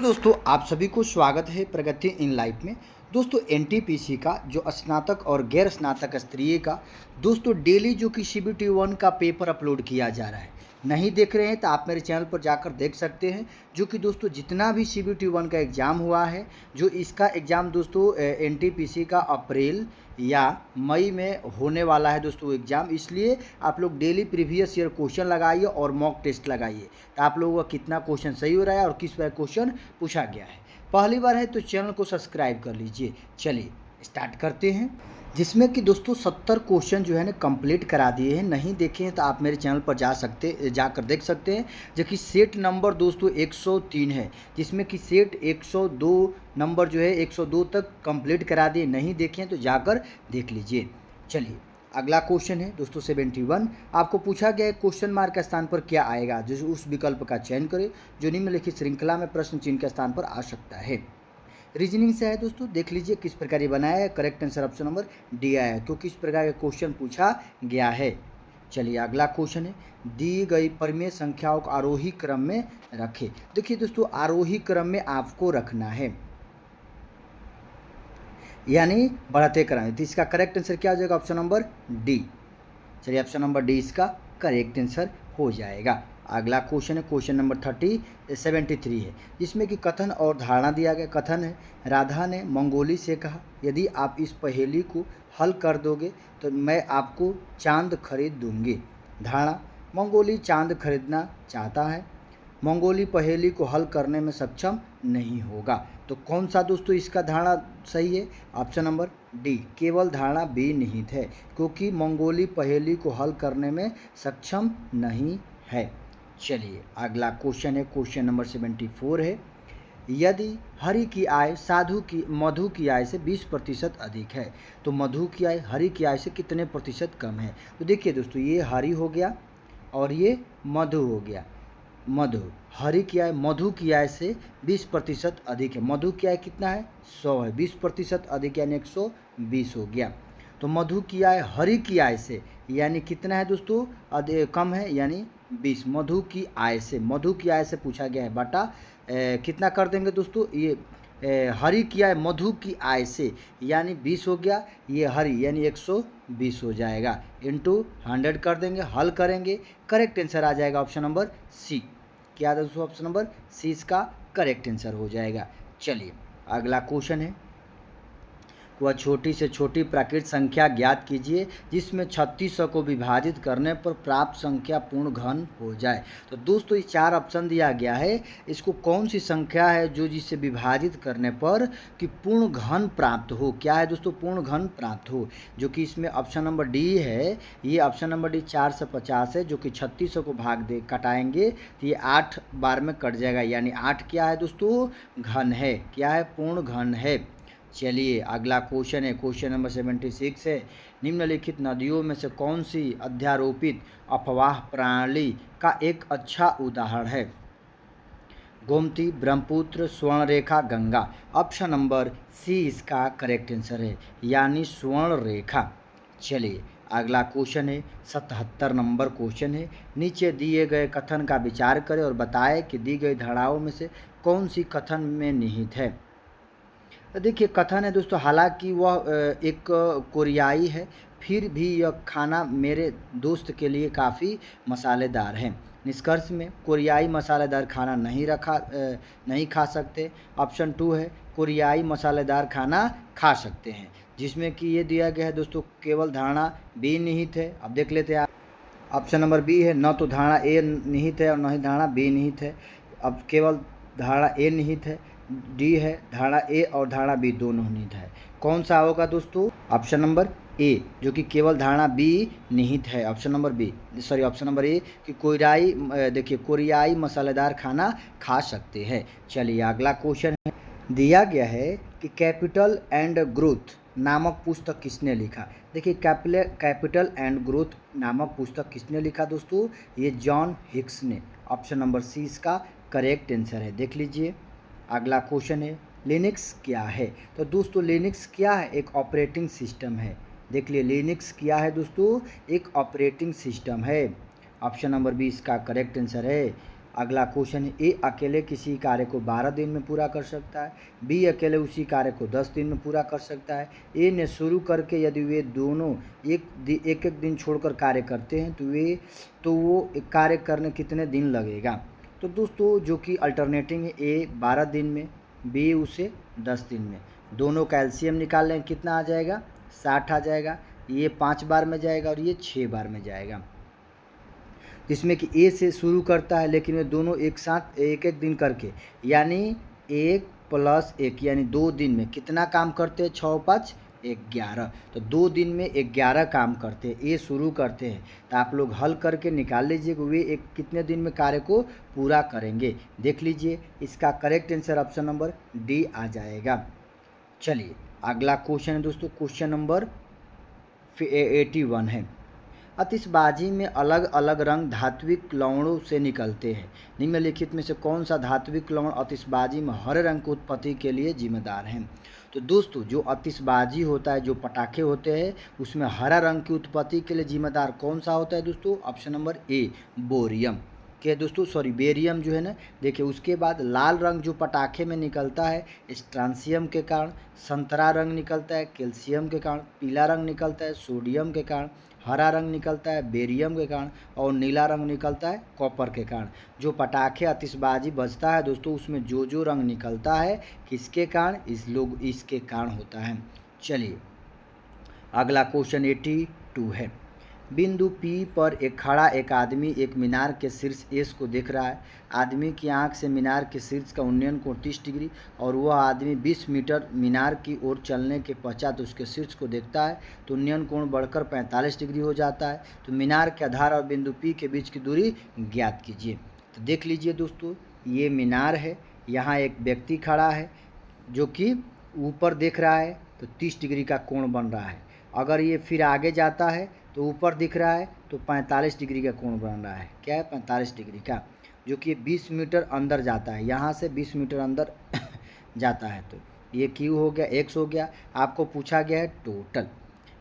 दोस्तों आप सभी को स्वागत है प्रगति इन लाइफ में। दोस्तों एनटीपीसी का जो स्नातक और गैर स्नातक स्तरीय का दोस्तों डेली जो कि सीबीटी 1 का पेपर अपलोड किया जा रहा है, नहीं देख रहे हैं तो आप मेरे चैनल पर जाकर देख सकते हैं। जो कि दोस्तों जितना भी सीबीटी 1 का एग्ज़ाम हुआ है, जो इसका एग्ज़ाम दोस्तों एनटीपीसी का अप्रैल या मई में होने वाला है दोस्तों एग्ज़ाम, इसलिए आप लोग डेली प्रीवियस ईयर क्वेश्चन लगाइए और मॉक टेस्ट लगाइए तो आप लोगों का कितना क्वेश्चन सही हो रहा है और किस पर क्वेश्चन पूछा गया है। पहली बार है तो चैनल को सब्सक्राइब कर लीजिए। चलिए स्टार्ट करते हैं, जिसमें कि दोस्तों 70 क्वेश्चन जो है ना कंप्लीट करा दिए हैं। नहीं देखे हैं तो आप मेरे चैनल पर जाकर देख सकते हैं। जो कि सेट नंबर दोस्तों 103 है, जिसमें कि सेट 102 नंबर जो है 102 तक कंप्लीट करा दिए। नहीं देखे हैं तो जाकर देख लीजिए। चलिए अगला क्वेश्चन है दोस्तों 71। आपको पूछा गया है क्वेश्चन मार्क के स्थान पर क्या आएगा, जो उस विकल्प का चयन करें जो निम्नलिखित श्रृंखला में प्रश्न चिन्ह के स्थान पर आ सकता है। रीजनिंग से है दोस्तों, देख लीजिए किस प्रकार ये बनाया है। Correct answer option number D आया है, क्योंकि इस प्रकार का क्वेश्चन पूछा गया है। चलिए अगला क्वेश्चन है, दी गई परिमेय संख्याओं को आरोही क्रम में रखें। देखिए दोस्तों आरोही क्रम में आपको रखना है, यानी बढ़ते क्रम में। तो इसका करेक्ट आंसर क्या हो जाएगा, ऑप्शन नंबर डी। चलिए ऑप्शन नंबर डी इसका करेक्ट आंसर हो जाएगा। अगला क्वेश्चन है क्वेश्चन नंबर 73 है, जिसमें कि कथन और धारणा दिया गया। कथन है, राधा ने मंगोली से कहा, यदि आप इस पहेली को हल कर दोगे तो मैं आपको चांद खरीद दूंगी। धारणा, मंगोली चांद खरीदना चाहता है, मंगोली पहेली को हल करने में सक्षम नहीं होगा। तो कौन सा दोस्तों इसका धारणा सही है, ऑप्शन नंबर डी, केवल धारणा बी निहित है, क्योंकि मंगोली पहेली को हल करने में सक्षम नहीं है। चलिए अगला क्वेश्चन है क्वेश्चन नंबर 74 है, यदि हरि की आय मधु की आय से 20% अधिक है तो मधु की आय हरि की आय से कितने प्रतिशत कम है। तो देखिए दोस्तों ये हरि हो गया और ये मधु हो गया। हरि की आय मधु की आय से 20% अधिक है। मधु की आय कितना है, 100 है, 20% अधिक यानी 120 हो गया। तो मधु की आय हरि की आय से यानी कितना है दोस्तों, कम है यानी 20। मधु की आय से पूछा गया है, बटा कितना कर देंगे दोस्तों, ये हरि की आय मधु की आय से यानी 20 हो गया, ये हरि यानी 120 हो जाएगा, इंटू 100 कर देंगे, हल करेंगे, करेक्ट आंसर आ जाएगा ऑप्शन नंबर सी। क्या दोस्तों, ऑप्शन नंबर सी इसका करेक्ट आंसर हो जाएगा। चलिए अगला क्वेश्चन है, वह छोटी से छोटी प्राकृत संख्या ज्ञात कीजिए जिसमें 3600 को विभाजित करने पर प्राप्त संख्या पूर्ण घन हो जाए। तो दोस्तों ये 4 ऑप्शन दिया गया है, इसको कौन सी संख्या है जो जिससे विभाजित करने पर कि पूर्ण घन प्राप्त हो। क्या है दोस्तों, पूर्ण घन प्राप्त हो, जो कि इसमें ऑप्शन नंबर डी है। ये ऑप्शन नंबर डी 4 से 50 है, जो कि 3600 को कटाएंगे तो ये 8 बार में कट जाएगा, यानी 8 क्या है दोस्तों, घन है। क्या है, पूर्ण घन है। चलिए अगला क्वेश्चन है क्वेश्चन नंबर 76 है, निम्नलिखित नदियों में से कौन सी अध्यारोपित अफवाह प्रणाली का एक अच्छा उदाहरण है। Gomti, Brahmaputra, Swarnarekha, Ganga. Option number C इसका करेक्ट आंसर है, यानी स्वर्णरेखा। चलिए अगला क्वेश्चन है 77 नंबर क्वेश्चन है, नीचे दिए गए कथन का विचार करें और बताएं कि दी गई धारणाओं में से कौन सी कथन में निहित है। देखिए कथन है दोस्तों, हालांकि वह एक कोरियाई है, फिर भी यह खाना मेरे दोस्त के लिए काफ़ी मसालेदार है। निष्कर्ष में कोरियाई मसालेदार खाना नहीं खा सकते। ऑप्शन 2 है, कोरियाई मसालेदार खाना खा सकते हैं, जिसमें कि ये दिया गया है दोस्तों केवल धारणा बी निहित है। अब देख लेते हैं आप, ऑप्शन नंबर बी है, न तो धारणा ए निहित है और न ही धारणा बी निहित है। अब केवल धारणा ए निहित है, डी है धारणा ए और धारणा बी दोनों निहित है। कौन सा होगा दोस्तों, ऑप्शन नंबर ए, जो कि केवल धारणा बी निहित है। ऑप्शन नंबर ए कि कोरियाई मसालेदार खाना खा सकते हैं। चलिए अगला क्वेश्चन है, दिया गया है कि कैपिटल एंड ग्रोथ नामक पुस्तक किसने लिखा। देखिए कैपिटल एंड ग्रोथ नामक पुस्तक किसने लिखा दोस्तों, ये जॉन हिक्स ने। ऑप्शन नंबर सी इसका करेक्ट आंसर है। देख लीजिए अगला क्वेश्चन है, लिनक्स क्या है। तो दोस्तों लिनक्स क्या है, एक ऑपरेटिंग सिस्टम है। देख लिए लिनक्स क्या है दोस्तों, एक ऑपरेटिंग सिस्टम है। देख लिए लिनक्स क्या है दोस्तों, एक ऑपरेटिंग सिस्टम है। देख लिए लिनक्स क्या है दोस्तों, एक ऑपरेटिंग सिस्टम है। देख लिए लिनक्स क्या है दोस्तों, एक ऑपरेटिंग सिस्टम है। देख लिए लिनक्स क्या है दोस्तों, एक ऑपरेटिंग सिस्टम है। ऑप्शन नंबर बी इसका करेक्ट आंसर है, अगला क्वेश्चन है, ए अकेले किसी कार्य को 12 दिन में पूरा कर सकता है, बी अकेले उसी कार्य को 10 दिन में पूरा कर सकता है। ए ने शुरू करके यदि वे दोनों एक एक दिन छोड़कर कार्य करते हैं तो वो एक कार्य करने कितने दिन लगेगा। तो दोस्तों जो कि अल्टरनेटिंग है, ए 12 दिन में, बी उसे 10 दिन में। दोनों का एलसीएम निकाल लें, कितना आ जाएगा, 60 आ जाएगा। ये 5 बार में जाएगा और ये 6 बार में जाएगा। जिसमें कि ए से शुरू करता है लेकिन वे दोनों एक साथ एक एक दिन करके, यानी 1 + 1 यानी 2 दिन में कितना काम करते हैं, 6 × 5 = 11। तो 2 दिन में 11 काम करते हैं, ए शुरू करते हैं। तो आप लोग हल करके निकाल लीजिए कि वे कितने दिन में कार्य को पूरा करेंगे। देख लीजिए, इसका correct answer option number D आ जाएगा। चलिए अगला क्वेश्चन है दोस्तों, क्वेश्चन नंबर 81 है। आतिशबाजी में अलग अलग रंग धात्विक लवणों से निकलते हैं। निम्नलिखित में से कौन सा धात्विक लवण आतिशबाजी में हरे रंग की उत्पत्ति के लिए जिम्मेदार है। तो दोस्तों जो आतिशबाजी होता है, जो पटाखे होते हैं, उसमें हरा रंग की उत्पत्ति के लिए जिम्मेदार कौन सा होता है दोस्तों, ऑप्शन नंबर ए बोरियम के दोस्तों, सॉरी बेरियम जो है ना। देखिए उसके बाद लाल रंग जो पटाखे में निकलता है स्ट्रांसियम के कारण, संतरा रंग निकलता है कैल्शियम के कारण, पीला रंग निकलता है सोडियम के कारण, हरा रंग निकलता है बेरियम के कारण और नीला रंग निकलता है कॉपर के कारण। जो पटाखे आतिशबाजी बजता है दोस्तों, उसमें जो रंग निकलता है किसके कारण, इसके कारण होता है। चलिए अगला क्वेश्चन 82 है। बिंदु P पर खड़ा एक आदमी एक मीनार के शीर्ष एस को देख रहा है। आदमी की आंख से मीनार के शीर्ष का उन्नयन कोण 30 डिग्री और वह आदमी 20 मीटर मीनार की ओर चलने के पश्चात उसके शीर्ष को देखता है तो उन्नयन कोण बढ़कर 45 डिग्री हो जाता है। तो मीनार के आधार और बिंदु P के बीच की दूरी ज्ञात कीजिए। तो देख लीजिए दोस्तों, ये मीनार है, यहाँ एक व्यक्ति खड़ा है जो कि ऊपर देख रहा है तो 30 डिग्री का कोण बन रहा है। अगर ये फिर आगे जाता है तो ऊपर दिख रहा है तो 45 डिग्री का कोण बन रहा है। क्या है, 45 डिग्री का, जो कि 20 मीटर अंदर जाता है, यहाँ से 20 मीटर अंदर जाता है। तो ये क्यू हो गया, एक्स हो गया। आपको पूछा गया है टोटल,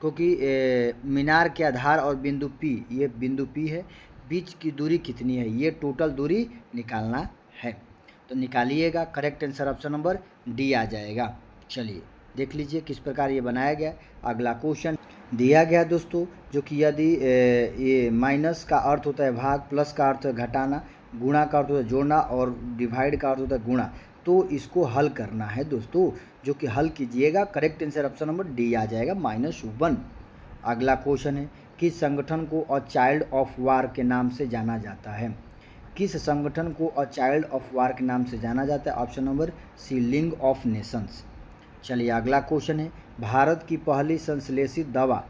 क्योंकि मीनार के आधार और बिंदु P, ये बिंदु P है, बीच की दूरी कितनी है, ये टोटल दूरी निकालना है। तो निकालिएगा, correct answer option number D आ जाएगा। चलिए देख लीजिए किस प्रकार ये बनाया गया। अगला क्वेश्चन दिया गया दोस्तों, जो कि यदि ये माइनस का अर्थ होता है भाग, प्लस का अर्थ है घटाना, गुणा का अर्थ होता है जोड़ना और डिवाइड का अर्थ होता है गुणा, तो इसको हल करना है दोस्तों, जो कि हल कीजिएगा। Correct answer option number D आ जाएगा, -1। अगला क्वेश्चन है, किस संगठन को अ चाइल्ड ऑफ वार के नाम से जाना जाता है। किस संगठन को अ चाइल्ड ऑफ वार के नाम से जाना जाता है, option number C league of nations. चलिए अगला क्वेश्चन है, भारत की पहली संश्लेषित दवा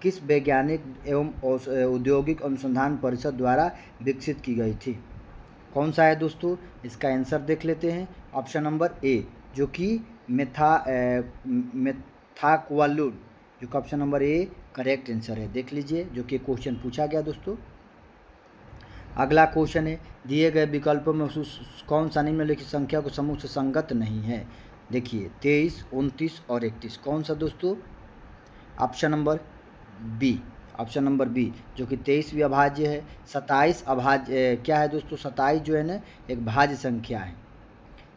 किस वैज्ञानिक एवं औद्योगिक अनुसंधान परिषद द्वारा विकसित की गई थी। कौन सा है दोस्तों, इसका आंसर देख लेते हैं। ऑप्शन नंबर ए, जो कि मेथाक्वालुन, जो कि option number A correct answer है। देख लीजिए, जो कि क्वेश्चन पूछा गया दोस्तों। अगला क्वेश्चन है, दिए गए विकल्पों में कौन सा निम्नलिखित संख्या को समूह से संगत नहीं है। देखिए 23, 29 और 31, कौन सा दोस्तों, option number B, option number B, जो कि 23 भी अभाज्य है। 27 अभाज्य क्या है दोस्तों, 27 जो है ना एक भाज्य संख्या है।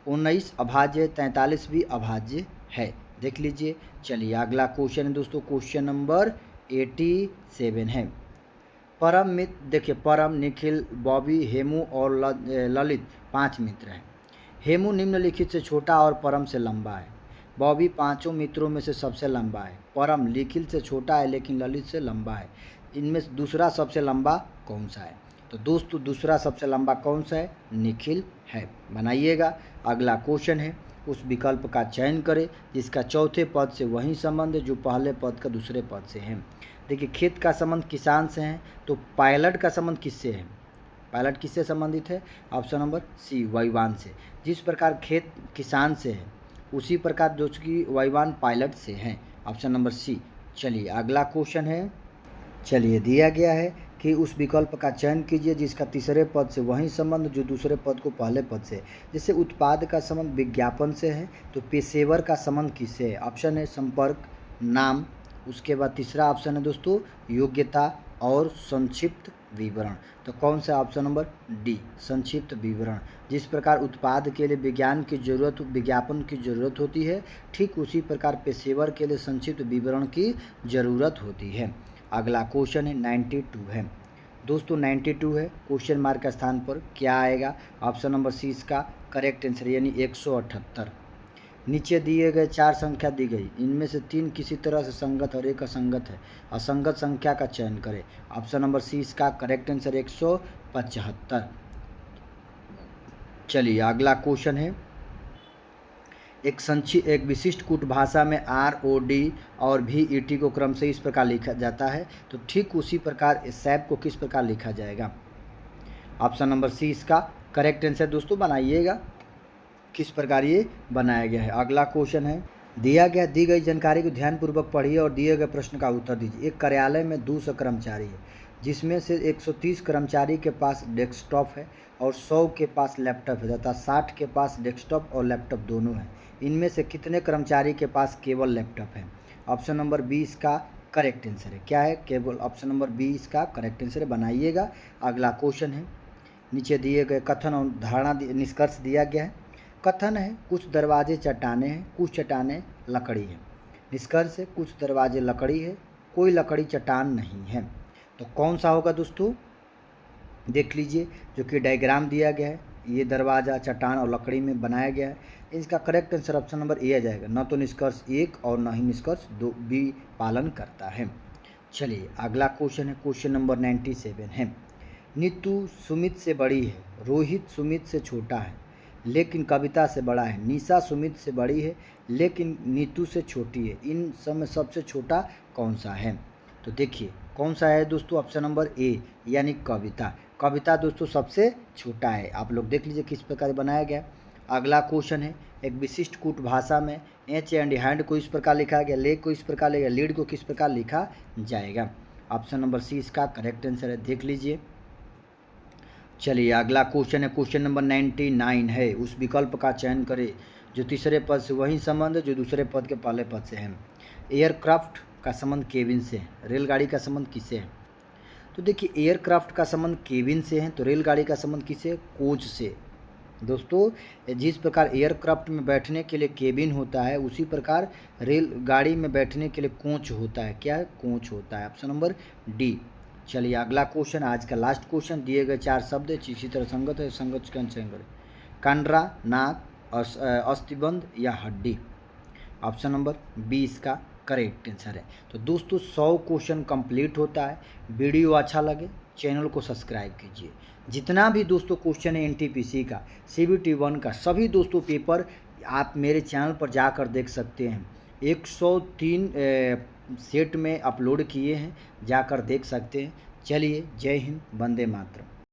19 अभाज्य है, 43 भी अभाज्य है। देख लीजिए। चलिए अगला क्वेश्चन है दोस्तों, क्वेश्चन नंबर 87 है। परम मित्र, देखिए परम, निखिल, बॉबी, हेमू और ललित 5 मित्र हैं। हेमू निम्नलिखित से छोटा और परम से लंबा है। बॉबी 5 मित्रों में से सबसे लंबा है। परम निखिल से छोटा है लेकिन ललित से लंबा है। इनमें से दूसरा सबसे लंबा कौन सा है। तो दोस्तों दूसरा सबसे लंबा कौन सा है, निखिल है। बनाइएगा। अगला क्वेश्चन है, उस विकल्प का चयन करें जिसका चौथे पद से वही संबंध है जो पहले पद का दूसरे पद से है। देखिए खेत का संबंध किसान से है, तो पायलट का संबंध किससे है, पायलट किससे संबंधित है, ऑप्शन नंबर सी वायुयान से। जिस प्रकार खेत किसान से है उसी प्रकार जो कि वायुयान पायलट से है, ऑप्शन नंबर सी। चलिए अगला क्वेश्चन है, चलिए दिया गया है कि उस विकल्प का चयन कीजिए जिसका तीसरे पद से वही संबंध जो दूसरे पद को पहले पद से है। जैसे उत्पाद का संबंध विज्ञापन से है, तो पेशेवर का संबंध किससे है, ऑप्शन है संपर्क, नाम। उसके बाद तीसरा ऑप्शन है दोस्तों योग्यता और संक्षिप्त विवरण। तो कौन सा ऑप्शन नंबर डी, संक्षिप्त विवरण। जिस प्रकार उत्पाद के लिए विज्ञापन की ज़रूरत होती है, ठीक उसी प्रकार पेशेवर के लिए संक्षिप्त विवरण की ज़रूरत होती है। अगला क्वेश्चन है 92 है दोस्तों, 92 है। क्वेश्चन मार्क के स्थान पर क्या आएगा? ऑप्शन नंबर सी इसका करेक्ट आंसर, यानी 178। नीचे दिए गए 4 संख्या दी गई, इनमें से 3 किसी तरह से संगत और एक असंगत है, असंगत संख्या का चयन करें। ऑप्शन नंबर सी इसका करेक्ट आंसर 175। चलिए अगला क्वेश्चन है, एक विशिष्ट कूट भाषा में ROD और VET को क्रम से इस प्रकार लिखा जाता है, तो ठीक उसी प्रकार सैप को किस प्रकार लिखा जाएगा? ऑप्शन नंबर सी इसका करेक्ट आंसर दोस्तों, बनाइएगा किस प्रकार ये बनाया गया है। अगला क्वेश्चन है, दी गई जानकारी को ध्यानपूर्वक पढ़िए और दिए गए प्रश्न का उत्तर दीजिए। एक कार्यालय में 200 कर्मचारी है, जिसमें से 130 कर्मचारी के पास डेस्कटॉप है और 100 के पास लैपटॉप है तथा 60 के पास डेस्कटॉप और लैपटॉप दोनों हैं। इनमें से कितने कर्मचारी के पास केवल लैपटॉप है? ऑप्शन नंबर बी इसका करेक्ट आंसर है। क्या है? केवल। ऑप्शन नंबर बी इसका करेक्ट आंसर है, बनाइएगा। अगला क्वेश्चन है, नीचे दिए गए कथन और धारणा निष्कर्ष दिया गया है। कथन है, कुछ दरवाजे चट्टाने हैं, कुछ चट्टाने लकड़ी है। निष्कर्ष है, कुछ दरवाजे लकड़ी है, कोई लकड़ी चट्टान नहीं है। तो कौन सा होगा दोस्तों? देख लीजिए, जो कि डायग्राम दिया गया है, ये दरवाज़ा चट्टान और लकड़ी में बनाया गया है। इसका correct answer option number A आ जाएगा। न तो निष्कर्ष 1 और न ही निष्कर्ष 2 भी पालन करता है। चलिए अगला क्वेश्चन है, क्वेश्चन नंबर 97 है। नीतू सुमित से बड़ी है, रोहित सुमित से छोटा है लेकिन कविता से बड़ा है, निशा सुमित से बड़ी है लेकिन नीतू से छोटी है। इन सब में सबसे छोटा कौन सा है? तो देखिए कौन सा है दोस्तों? ऑप्शन नंबर ए, यानी कविता। कविता दोस्तों सबसे छोटा है। आप लोग देख लीजिए किस प्रकार बनाया गया। अगला क्वेश्चन है, एक विशिष्ट कूट भाषा में एच एंड हैंड को इस प्रकार लिखा गया, लेग को इस प्रकार लिखा, लीड को किस प्रकार लिखा जाएगा? ऑप्शन नंबर सी इसका करेक्ट आंसर है, देख लीजिए। चलिए अगला क्वेश्चन है, क्वेश्चन नंबर 99 है। उस विकल्प का चयन करें जो तीसरे पद से वही संबंध जो दूसरे पद के पहले पद से है। एयरक्राफ्ट का संबंध केबिन से है, रेलगाड़ी का संबंध किससे है? तो देखिए एयरक्राफ्ट का संबंध केबिन से है, तो रेलगाड़ी का संबंध किससे? कोच से। दोस्तों जिस प्रकार एयरक्राफ्ट में बैठने के लिए केबिन होता है, उसी प्रकार रेलगाड़ी में बैठने के लिए कोच होता है। क्या है? कोच होता है। Option number D. चलिए अगला क्वेश्चन, आज का लास्ट क्वेश्चन। दिए गए 4 शब्द इसी तरह संगत है, संगत का चयन करें। कंडरा, नाक, अस्थिबंध या हड्डी। ऑप्शन नंबर बी इसका करेक्ट आंसर है। तो दोस्तों 100 क्वेश्चन कंप्लीट होता है। वीडियो अच्छा लगे चैनल को सब्सक्राइब कीजिए। जितना भी दोस्तों क्वेश्चन है NTPC का, CBT 1 का, सभी दोस्तों पेपर आप मेरे चैनल पर जाकर देख सकते हैं। 103 सेट में अपलोड किए हैं, जाकर देख सकते हैं। चलिए, जय हिंद, वंदे मातरम।